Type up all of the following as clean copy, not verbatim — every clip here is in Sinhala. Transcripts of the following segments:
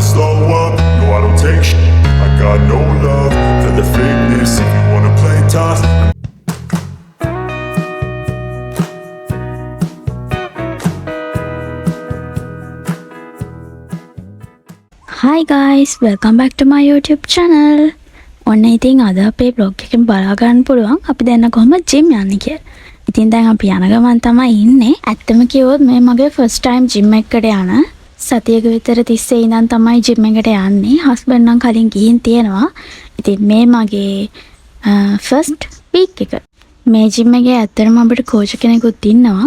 never slow up, no I don't take shit. I got no love for the fakeness. If you wanna play tough, Hi guys, welcome back to my YouTube channel. ඔන්න ඉතින් අද අපේ vlog එකෙන් බලා ගන්න පුළුවන් අපි දැන් කොහොමද gym යන්නේ කියලා. ඉතින් දැන් අපි යන ගමන් තමයි ඉන්නේ. ඇත්තම කිව්වොත් මේ මගේ first time gym එකකට යන. සතියක විතර තිස්සේ ඉඳන් තමයි gym එකට යන්නේ. හස්බන්ඩ් නම් කලින් ගිහින් තියෙනවා. ඉතින් මේ මගේ first week එක. මේ gym එකේ ඇත්තටම අපිට coach කෙනෙකුත් ඉන්නවා.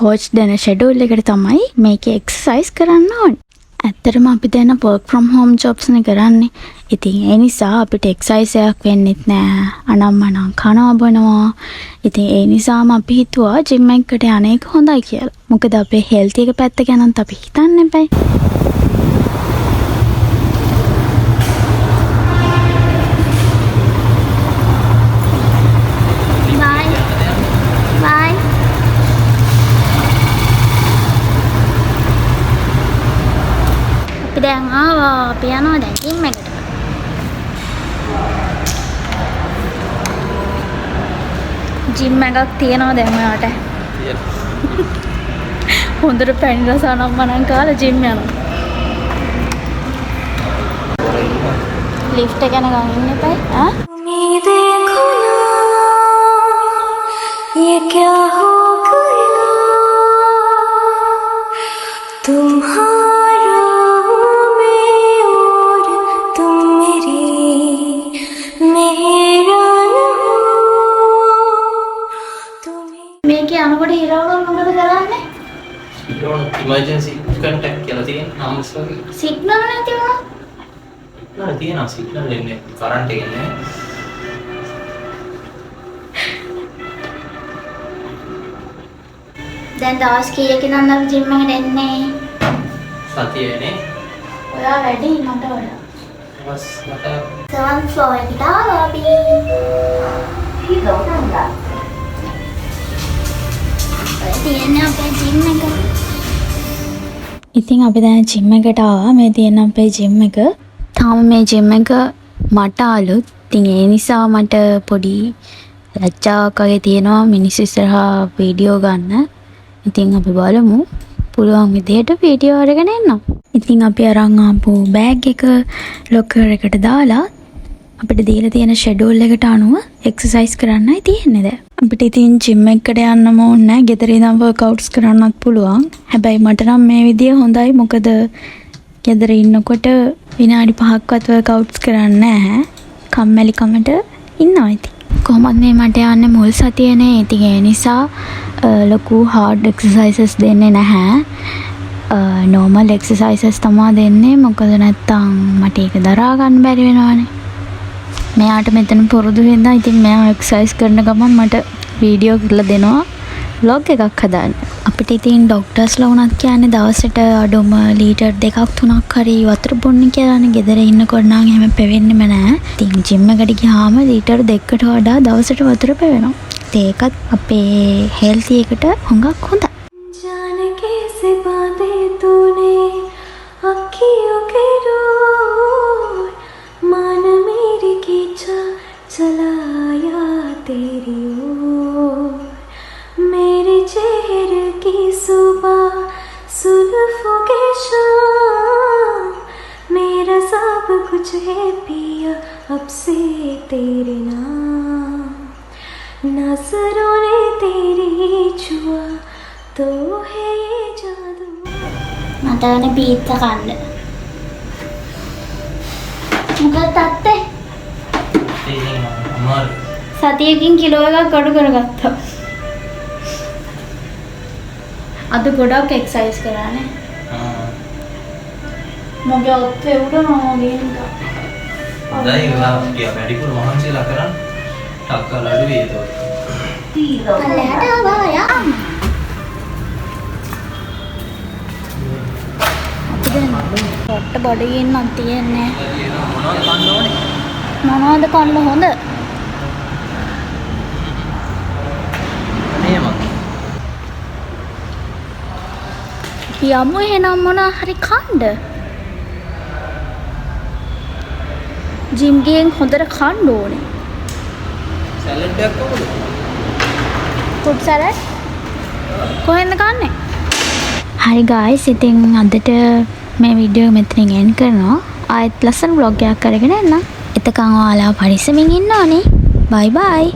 coach දෙන schedule එකට තමයි මේකේ exercise කරන්න ඕනේ. ඇත්තටම අපි දැන් work from home jobs නේ කරන්නේ. ඉතින් ඒ නිසා අපිට exercise එකක් වෙන්නෙත් නෑ. අනම්මනම් කනවා බොනවා. ඉතින් ඒ නිසාම අපි හිතුවා gym එකකට යන එක හොඳයි කියලා. මොකද අපේ health එක පැත්ත ගැනත් අපි හිතන්න එපයි. දැන් ආවා අපි යනවා දැන් ජිම් එකට. ජිම් එකක් තියෙනවා දැන් ඔයාට. හොඳට පැණි රස අනම්මනම් කාලා ජිම් යනවා. ලිෆ්ට් එක යනකම් ඉන්න එපයි. මේ देखो ना ये क्या हो गया तुम्हारा මේකේ අනකොට හිරවුන මොකද කරන්නේ? emergency contact කියලා තියෙන numbers වගේ. සිග්නල් නැති වුණා. නෑ තියෙනවා සිග්නල් එන්නේ කරන්ට් එක එන්නේ. දැන් දවස් කීයකින් අnder ජිම් එකට එන්නේ? සතියේනේ. ඔයා වැඩි මට වඩා. බස් මට 7th floor එකට ආවා අපි. ඉතින් අපි දැන් ජිම් එකට ආවා. මේ තියෙන අපේ ජිම් එක. තාම මේ ජිම් එක මට අලුත්. ඉතින් ඒ නිසා මට පොඩි ලැජ්ජාවක් වගේ තියෙනවා මිනිස්සු ඉස්සරහා වීඩියෝ ගන්න. ඉතින් අපි බලමු පුළුවන් විදිහට වීඩියෝ අරගෙන එන්න. ඉතින් අපි අරන් ආපු බෑග් එක ලොකර් එකට දාලා අපිට දීලා තියෙන ෂෙඩියුල් එකට අනුව එක්සර්සයිස් කරන්නයි තියෙන්නේ දැන්. අපිට ඉතින් ජිම් එකකට යන්නම ඕනේ නැහැ. ගෙදර ඉඳන් වර්ක්අවුට්ස් කරන්නත් පුළුවන්. හැබැයි මට නම් මේ විදිය හොඳයි. මොකද ගෙදර ඉන්නකොට විනාඩි 5ක්වත් වර්ක්අවුට්ස් කරන්නේ නැහැ. කම්මැලි කමට ඉන්නවා ඉතින්. කොහොමද මේ මට යන්නේ මුල් සතියේනේ. ඉතින් ඒ නිසා ලොකු hard exercises දෙන්නේ නැහැ. normal exercises තමයි දෙන්නේ. මොකද නැත්තම් මට ඒක දරා ගන්න බැරි වෙනවානේ. මෙයාට මෙතන පුරුදු වෙනවා. ඉතින් මෙයා එක්සර්සයිස් කරන ගමන් මට වීඩියෝ කරලා දෙනවා vlog එකක් හදාන්න. අපිට ඉතින් ડોක්ටර්ස්ලා වුණත් කියන්නේ දවසට අඩුම ලීටර් 2ක් 3ක් හරි වතුර බොන්න කියලානේ. ගෙදර ඉන්නකොට නම් එහෙම පෙවෙන්නෙම නැහැ. ඉතින් ජිම් එකට ගියාම ලීටර් 2කට වඩා දවසට වතුර පෙවෙනවා. ඒකත් අපේ හෙල්ත් එකට හුඟක් හොඳයි. जान कैसे बांधे तूने अखियों के डोर मान मेरी खींचा चलाया तेरी ओर मेरे चेहरे की सुबह सुल्फों के शाम मेरा सब कुछ है पिया अब से तेरे नाम नजरों ने तेरी छुआ तो है ये जादू මට ඕනේ පීත්සා කන්න. මොකද තාත්තේ? ඉතින් අමාරු. සතියකින් කිලෝ එකක් අඩු කරගත්තා. අද ගොඩක් එක්සර්සයිස් කරානේ. මගේ ඔත්තේ උඩ නෝගේ ඉඳලා. දැන් ඉවලා ගියා වැඩිපුර මහන්සිලා කරන් ටක්කල් අඩු වෙයි ඒක. තීරෝ. පල්ලෙහාට ආවා යා. පොට්ට බඩගින්න නම් තියෙන්නේ. මොනවද කන්න ඕනේ? මොනවද කන්න හොඳ? එහෙම. යමු එහෙනම් මොනවා හරි කන්න. ජිම් ගියෙන් හොඳට කන්න ඕනේ. සැලඩ් එකක් කොහොමද? ෆුඩ් සලාඩ් කොහෙන්ද කන්නේ? හරි guys, ඉතින් අදට මේ වීඩියෝ මෙතනින් end කරනවා. ආයෙත් ලස්සන vlog එකක් කරගෙන එන්න. එතකන් ඔයාලා පරිස්සමින් ඉන්න ඕනේ. bye bye.